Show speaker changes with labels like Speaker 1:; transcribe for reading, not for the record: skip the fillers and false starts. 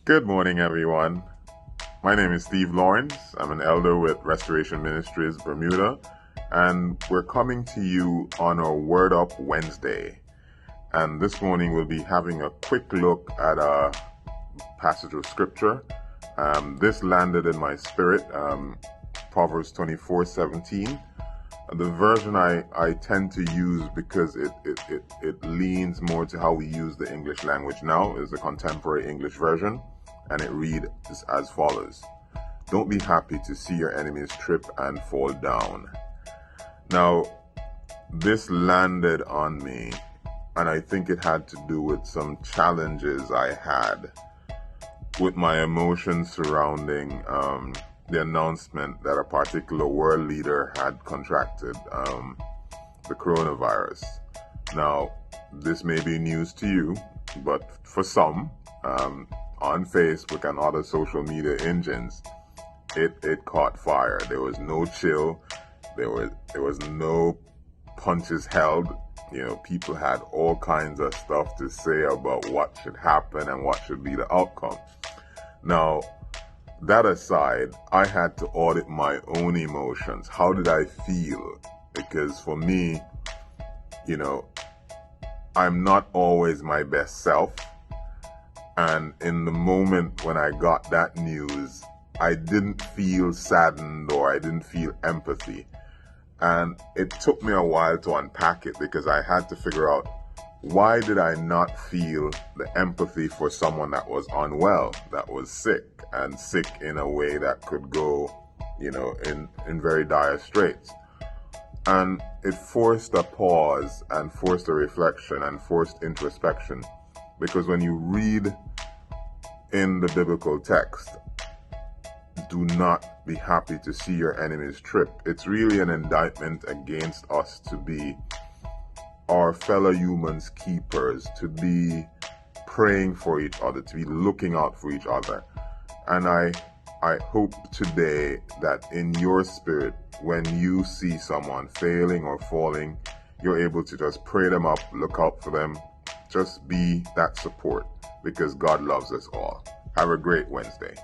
Speaker 1: Good morning, everyone. My name is Steve Lawrence. I'm an elder with Restoration Ministries, Bermuda, and we're coming to you on a Word Up Wednesday. And this morning we'll be having a quick look at a passage of scripture. This landed in my spirit, Proverbs 24:17. The version I tend to use because it leans more to how we use the English language now is the contemporary English version, and it reads as follows. Don't be happy to see your enemies trip and fall down. Now, this landed on me, and I think it had to do with some challenges I had with my emotions surrounding the announcement that a particular world leader had contracted the coronavirus. Now, this may be news to you, but for some, on Facebook and other social media engines, it caught fire. There was no chill. There was no punches held. People had all kinds of stuff to say about what should happen and what should be the outcome. Now, that aside, I had to audit my own emotions. How did I feel? Because for me, I'm not always my best self. And in the moment when I got that news, I didn't feel saddened or I didn't feel empathy. And it took me a while to unpack it because I had to figure out, why did I not feel the empathy for someone that was unwell, that was sick, and sick in a way that could go, in very dire straits? And it forced a pause and forced a reflection and forced introspection. Because when you read in the biblical text, do not be happy to see your enemies trip, it's really an indictment against us to be our fellow humans keepers, to be praying for each other, to be looking out for each other. And I hope today that in your spirit, when you see someone failing or falling, you're able to just pray them up, look out for them, just be that support, because God loves us all. Have a great Wednesday.